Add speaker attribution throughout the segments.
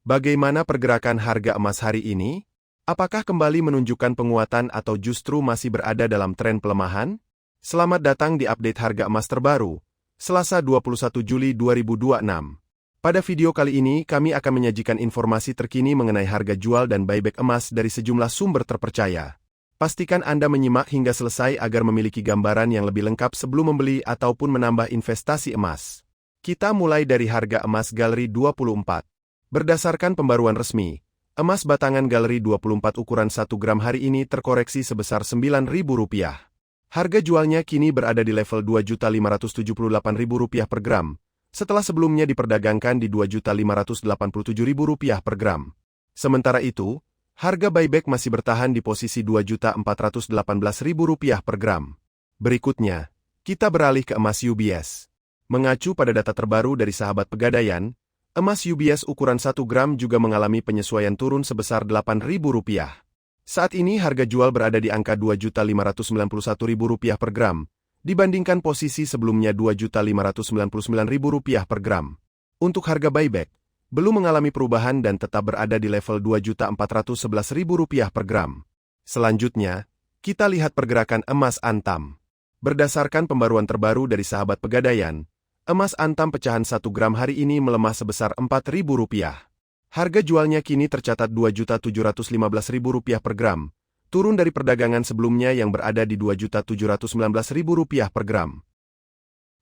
Speaker 1: Bagaimana pergerakan harga emas hari ini? Apakah kembali menunjukkan penguatan atau justru masih berada dalam tren pelemahan? Selamat datang di update harga emas terbaru, Selasa 21 Juli 2026. Pada video kali ini, kami akan menyajikan informasi terkini mengenai harga jual dan buyback emas dari sejumlah sumber terpercaya. Pastikan Anda menyimak hingga selesai agar memiliki gambaran yang lebih lengkap sebelum membeli ataupun menambah investasi emas. Kita mulai dari harga emas Galeri 24. Berdasarkan pembaruan resmi, emas batangan Galeri 24 ukuran 1 gram hari ini terkoreksi sebesar Rp9.000. Harga jualnya kini berada di level Rp2.578.000 per gram, setelah sebelumnya diperdagangkan di Rp2.587.000 per gram. Sementara itu, harga buyback masih bertahan di posisi Rp2.418.000 per gram. Berikutnya, kita beralih ke emas UBS. Mengacu pada data terbaru dari Sahabat Pegadaian, emas UBS ukuran 1 gram juga mengalami penyesuaian turun sebesar Rp8.000. Saat ini harga jual berada di angka Rp2.591.000 per gram, dibandingkan posisi sebelumnya Rp2.599.000 per gram. Untuk harga buyback, belum mengalami perubahan dan tetap berada di level Rp2.411.000 per gram. Selanjutnya, kita lihat pergerakan emas Antam. Berdasarkan pembaruan terbaru dari Sahabat Pegadaian, emas Antam pecahan 1 gram hari ini melemah sebesar Rp4.000. Harga jualnya kini tercatat Rp2.715.000 per gram, turun dari perdagangan sebelumnya yang berada di Rp2.719.000 per gram.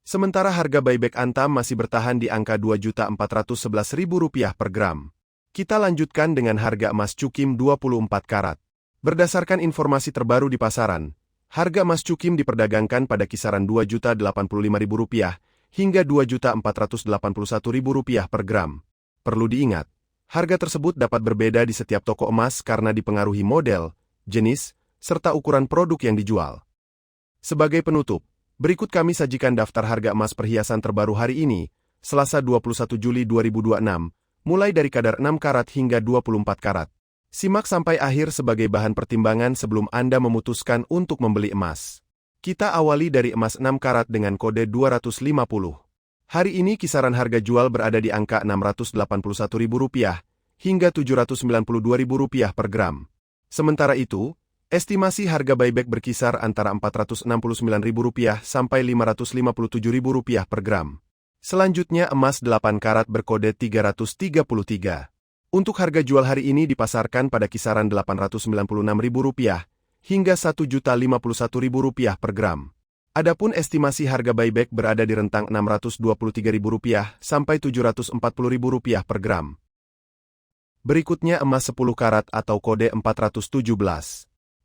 Speaker 1: Sementara harga buyback Antam masih bertahan di angka Rp2.411.000 per gram. Kita lanjutkan dengan harga emas Cukim 24 karat. Berdasarkan informasi terbaru di pasaran, harga emas Cukim diperdagangkan pada kisaran Rp2.085.000 hingga Rp2.481.000 per gram. Perlu diingat, harga tersebut dapat berbeda di setiap toko emas karena dipengaruhi model, jenis, serta ukuran produk yang dijual. Sebagai penutup, berikut kami sajikan daftar harga emas perhiasan terbaru hari ini, Selasa 21 Juli 2026, mulai dari kadar 6 karat hingga 24 karat. Simak sampai akhir sebagai bahan pertimbangan sebelum Anda memutuskan untuk membeli emas. Kita awali dari emas 6 karat dengan kode 250. Hari ini kisaran harga jual berada di angka Rp681.000 hingga Rp792.000 per gram. Sementara itu, estimasi harga buyback berkisar antara Rp469.000 sampai Rp557.000 per gram. Selanjutnya emas 8 karat berkode 333. Untuk harga jual hari ini dipasarkan pada kisaran Rp896.000 hingga Rp1.051.000 per gram. Adapun estimasi harga buyback berada di rentang Rp623.000 sampai Rp740.000 per gram. Berikutnya emas 10 karat atau kode 417.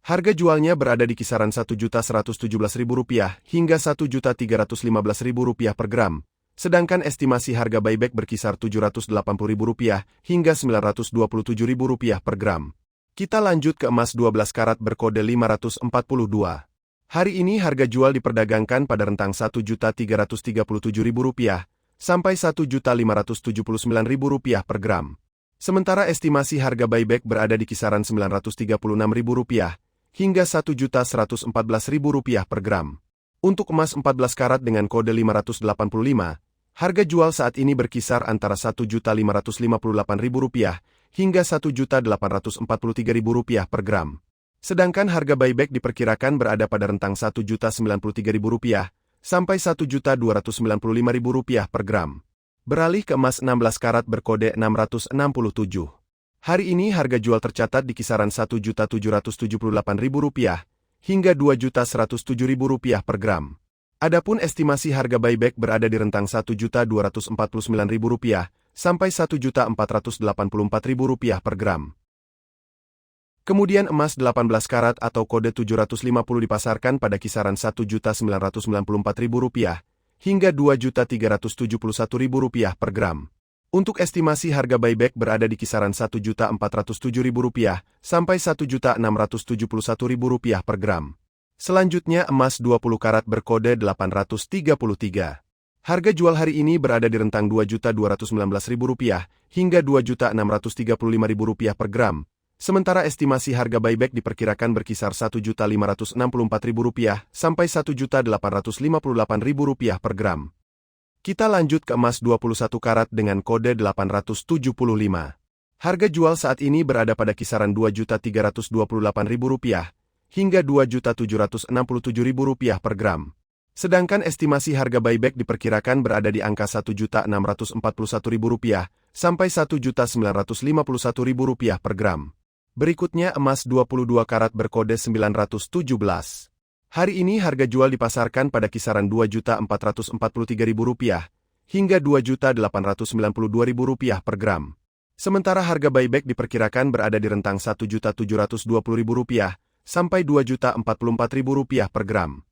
Speaker 1: Harga jualnya berada di kisaran Rp1.117.000 hingga Rp1.315.000 per gram, sedangkan estimasi harga buyback berkisar Rp780.000 hingga Rp927.000 per gram. Kita lanjut ke emas 12 karat berkode 542. Hari ini harga jual diperdagangkan pada rentang Rp1.337.000 sampai Rp1.579.000 per gram. Sementara estimasi harga buyback berada di kisaran Rp936.000 hingga Rp1.114.000 per gram. Untuk emas 14 karat dengan kode 585, harga jual saat ini berkisar antara Rp1.558.000 hingga Rp1.843.000 per gram. Sedangkan harga buyback diperkirakan berada pada rentang Rp1.093.000 sampai Rp1.295.000 per gram. Beralih ke emas 16 karat berkode 667. Hari ini harga jual tercatat di kisaran Rp1.778.000 hingga Rp2.107.000 per gram. Adapun estimasi harga buyback berada di rentang Rp1.249.000 sampai Rp1.484.000 per gram. Kemudian emas 18 karat atau kode 750 dipasarkan pada kisaran Rp1.994.000 hingga Rp2.371.000 per gram. Untuk estimasi harga buyback berada di kisaran Rp1.407.000 sampai Rp1.671.000 per gram. Selanjutnya emas 20 karat berkode 833. Harga jual hari ini berada di rentang Rp2.219.000 hingga Rp2.635.000 per gram. Sementara estimasi harga buyback diperkirakan berkisar Rp1.564.000 sampai Rp1.858.000 per gram. Kita lanjut ke emas 21 karat dengan kode 875. Harga jual saat ini berada pada kisaran Rp2.328.000 hingga Rp2.767.000 per gram. Sedangkan estimasi harga buyback diperkirakan berada di angka Rp1.641.000 sampai Rp1.951.000 per gram. Berikutnya emas 22 karat berkode 917. Hari ini harga jual dipasarkan pada kisaran Rp2.443.000 hingga Rp2.892.000 per gram. Sementara harga buyback diperkirakan berada di rentang Rp1.720.000 sampai Rp2.044.000 per gram.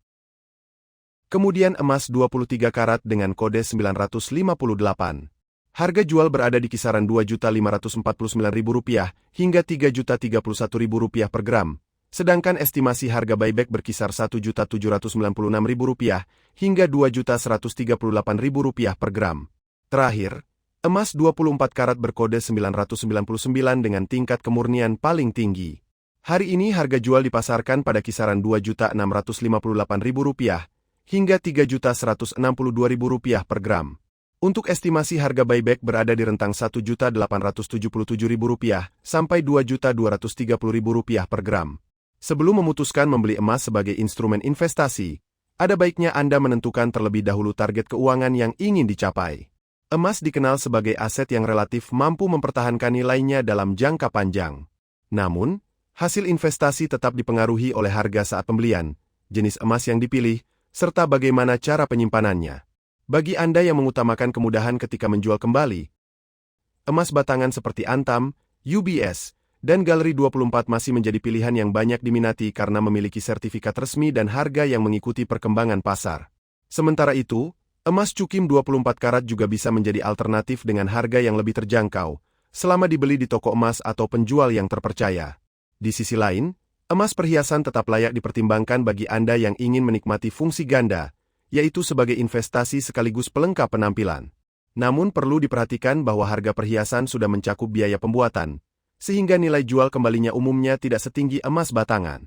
Speaker 1: Kemudian emas 23 karat dengan kode 958. Harga jual berada di kisaran Rp2.549.000 hingga Rp3.031.000 per gram, sedangkan estimasi harga buyback berkisar Rp1.796.000 hingga Rp2.138.000 per gram. Terakhir, emas 24 karat berkode 999 dengan tingkat kemurnian paling tinggi. Hari ini harga jual dipasarkan pada kisaran Rp2.658.000 hingga Rp3.162.000 per gram. Untuk estimasi harga buyback berada di rentang Rp1.877.000 sampai Rp2.230.000 per gram. Sebelum memutuskan membeli emas sebagai instrumen investasi, ada baiknya Anda menentukan terlebih dahulu target keuangan yang ingin dicapai. Emas dikenal sebagai aset yang relatif mampu mempertahankan nilainya dalam jangka panjang. Namun, hasil investasi tetap dipengaruhi oleh harga saat pembelian, jenis emas yang dipilih, serta bagaimana cara penyimpanannya. Bagi Anda yang mengutamakan kemudahan ketika menjual kembali, emas batangan seperti Antam, UBS, dan Galeri 24 masih menjadi pilihan yang banyak diminati karena memiliki sertifikat resmi dan harga yang mengikuti perkembangan pasar. Sementara itu, emas Cukim 24 karat juga bisa menjadi alternatif dengan harga yang lebih terjangkau, selama dibeli di toko emas atau penjual yang terpercaya. Di sisi lain, emas perhiasan tetap layak dipertimbangkan bagi Anda yang ingin menikmati fungsi ganda, yaitu sebagai investasi sekaligus pelengkap penampilan. Namun perlu diperhatikan bahwa harga perhiasan sudah mencakup biaya pembuatan, sehingga nilai jual kembalinya umumnya tidak setinggi emas batangan.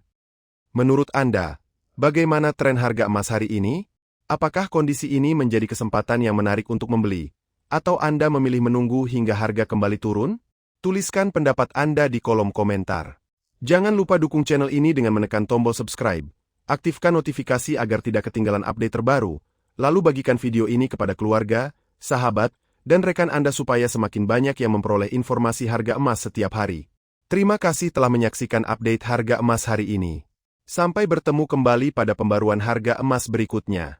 Speaker 1: Menurut Anda, bagaimana tren harga emas hari ini? Apakah kondisi ini menjadi kesempatan yang menarik untuk membeli? Atau Anda memilih menunggu hingga harga kembali turun? Tuliskan pendapat Anda di kolom komentar. Jangan lupa dukung channel ini dengan menekan tombol subscribe. Aktifkan notifikasi agar tidak ketinggalan update terbaru. Lalu bagikan video ini kepada keluarga, sahabat, dan rekan Anda supaya semakin banyak yang memperoleh informasi harga emas setiap hari. Terima kasih telah menyaksikan update harga emas hari ini. Sampai bertemu kembali pada pembaruan harga emas berikutnya.